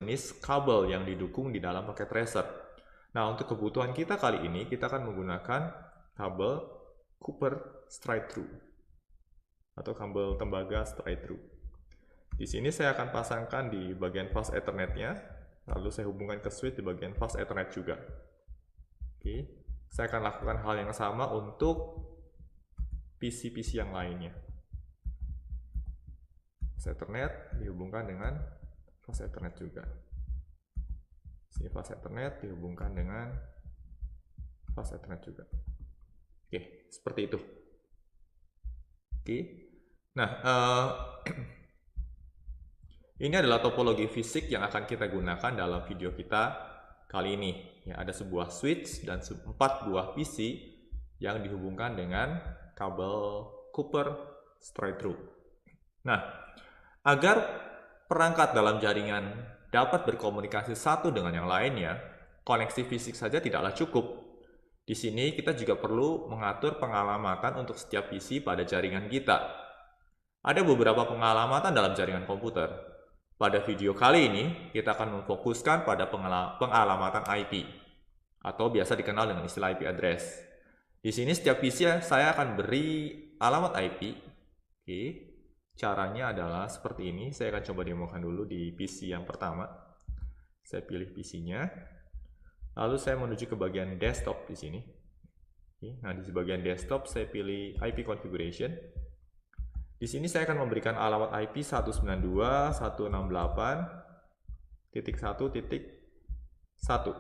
jenis kabel yang didukung di dalam paket tracer. Nah, untuk kebutuhan kita kali ini, kita akan menggunakan kabel Cooper straight through atau kabel tembaga straight through. Di sini saya akan pasangkan di bagian fast Ethernet-nya, lalu saya hubungkan ke switch di bagian fast Ethernet juga. Oke, saya akan lakukan hal yang sama untuk PC-PC yang lainnya. Fast Ethernet dihubungkan dengan fast Ethernet juga. Sini fast Ethernet dihubungkan dengan fast Ethernet juga. Oke, seperti itu. Oke, nah ini adalah topologi fisik yang akan kita gunakan dalam video kita kali ini. Ya, ada sebuah switch dan 4 buah PC yang dihubungkan dengan kabel Cooper straight through. Nah, agar perangkat dalam jaringan dapat berkomunikasi satu dengan yang lainnya, koneksi fisik saja tidaklah cukup. Di sini kita juga perlu mengatur pengalamatan untuk setiap PC pada jaringan kita. Ada beberapa pengalamatan dalam jaringan komputer. Pada video kali ini, kita akan memfokuskan pada pengalamatan IP, atau biasa dikenal dengan istilah IP address. Di sini setiap PC saya akan beri alamat IP. Oke, caranya adalah seperti ini. Saya akan coba demokan dulu di PC yang pertama. Saya pilih PC-nya. Lalu saya menuju ke bagian desktop di sini. Oke, nah, di bagian desktop saya pilih IP configuration. Di sini saya akan memberikan alamat IP 192.168.1.1.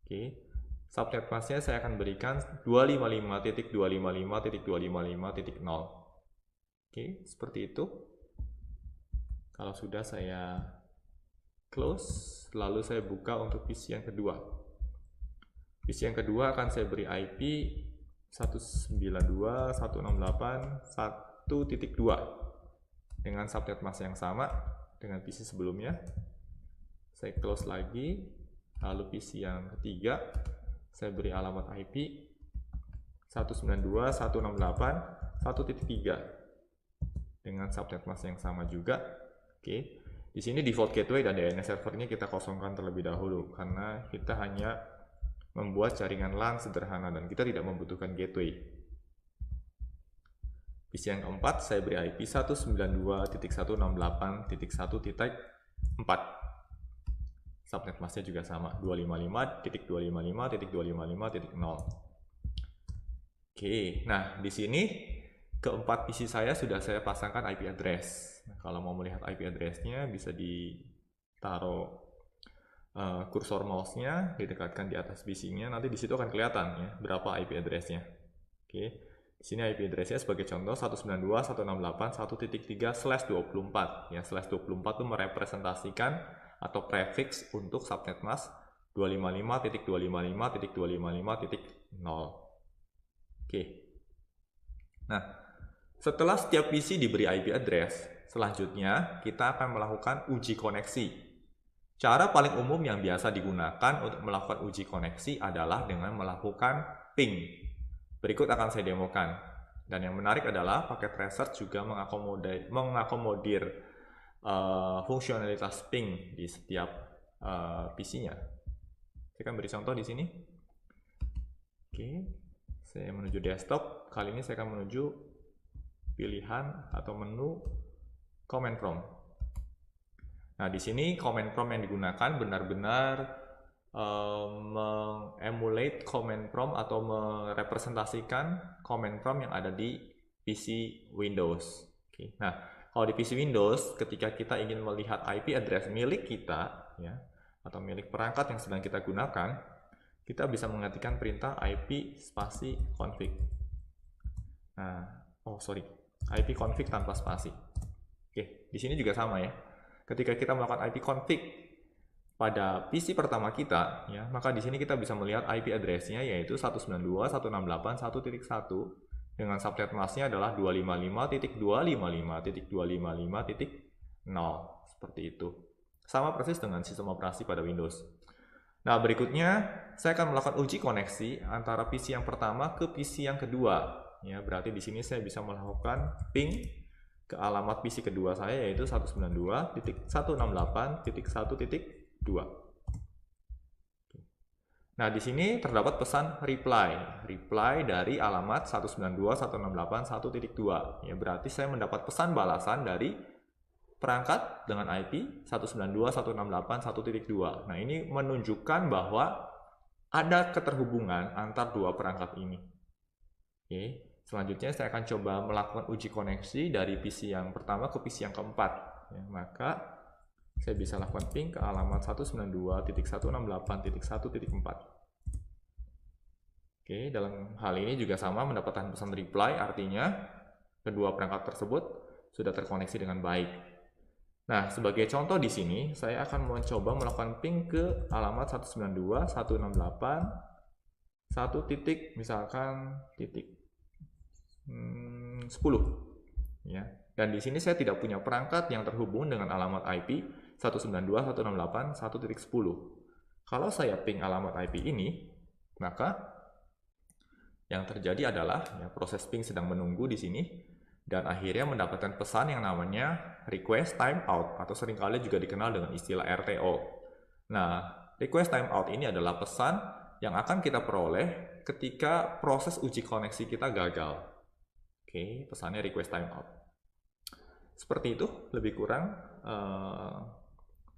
Oke. Subnet masknya saya akan berikan 255.255.255.0. Oke, seperti itu. Kalau sudah, saya close, lalu saya buka untuk PC yang kedua. PC yang kedua akan saya beri IP 192.168.1.2 dengan subnet mask yang sama dengan PC sebelumnya. Saya close lagi, lalu PC yang ketiga saya beri alamat IP 192.168.1.3 dengan subnet mask yang sama juga. Oke, di sini default gateway dan DNS servernya kita kosongkan terlebih dahulu karena kita hanya membuat jaringan LAN sederhana dan kita tidak membutuhkan gateway. PC yang keempat saya beri IP 192.168.1.4. Subnet masknya juga sama, 255.255.255.0. Oke, nah di sini keempat PC saya sudah saya pasangkan IP address. Nah, kalau mau melihat IP address-nya bisa ditaruh kursor mouse-nya, didekatkan di atas PC-nya, nanti di situ akan kelihatan ya berapa IP address-nya. Oke, di sini IP address-nya sebagai contoh 192.168.1.3/24. Ya, /24 itu merepresentasikan atau prefix untuk subnet mask 255.255.255.0. Oke. Nah, setelah setiap PC diberi IP address, selanjutnya kita akan melakukan uji koneksi. Cara paling umum yang biasa digunakan untuk melakukan uji koneksi adalah dengan melakukan ping. Berikut akan saya demokan. Dan yang menarik adalah paket tracer juga mengakomodir fungsionalitas ping di setiap PC-nya. Saya akan beri contoh di sini. Oke, saya menuju desktop. Kali ini saya akan menuju pilihan atau menu command prompt. Nah, di sini command prompt yang digunakan benar-benar mengemulate command prompt atau merepresentasikan command prompt yang ada di PC Windows. Oke, nah, kalau di PC Windows, ketika kita ingin melihat IP address milik kita, ya, atau milik perangkat yang sedang kita gunakan, kita bisa mengetikkan perintah IP spasi config. Nah, IP config tanpa spasi. Oke, di sini juga sama ya. Ketika kita melakukan IP config pada PC pertama kita, ya, maka di sini kita bisa melihat IP address-nya yaitu 192.168.1.1 dengan subnet mask-nya adalah 255.255.255.0. Seperti itu. Sama persis dengan sistem operasi pada Windows. Nah, berikutnya saya akan melakukan uji koneksi antara PC yang pertama ke PC yang kedua. Ya, berarti di sini saya bisa melakukan ping ke alamat PC kedua saya yaitu 192.168.1.0. Nah, di sini terdapat pesan reply dari alamat 192.168.1.2. Ya, berarti saya mendapat pesan balasan dari perangkat dengan IP 192.168.1.2. Nah, ini menunjukkan bahwa ada keterhubungan antar dua perangkat ini. Oke, selanjutnya saya akan coba melakukan uji koneksi dari PC yang pertama ke PC yang keempat. Ya, maka saya bisa lakukan ping ke alamat 192.168.1.4. Oke, dalam hal ini juga sama mendapatkan pesan reply, artinya kedua perangkat tersebut sudah terkoneksi dengan baik. Nah, sebagai contoh di sini, saya akan mencoba melakukan ping ke alamat 192.168.1 misalkan titik 10. Ya. Dan di sini saya tidak punya perangkat yang terhubung dengan alamat IP 192.168.1.10. Kalau saya ping alamat IP ini, maka yang terjadi adalah ya, proses ping sedang menunggu di sini dan akhirnya mendapatkan pesan yang namanya request timeout atau seringkali juga dikenal dengan istilah RTO. Nah, request timeout ini adalah pesan yang akan kita peroleh ketika proses uji koneksi kita gagal. Oke, pesannya request timeout. Seperti itu lebih kurang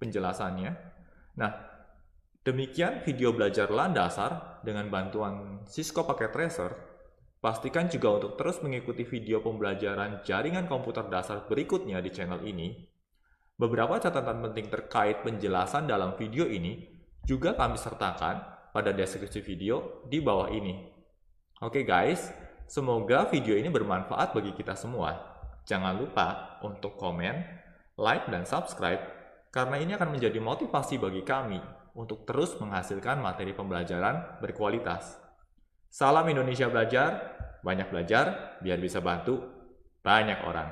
penjelasannya. Nah, demikian video belajar LAN dasar dengan bantuan Cisco Packet Tracer. Pastikan juga untuk terus mengikuti video pembelajaran jaringan komputer dasar berikutnya di channel ini. Beberapa catatan penting terkait penjelasan dalam video ini juga kami sertakan pada deskripsi video di bawah ini. Oke guys, semoga video ini bermanfaat bagi kita semua. Jangan lupa untuk komen, like, dan subscribe, karena ini akan menjadi motivasi bagi kami untuk terus menghasilkan materi pembelajaran berkualitas. Salam Indonesia Belajar, banyak belajar biar bisa bantu banyak orang.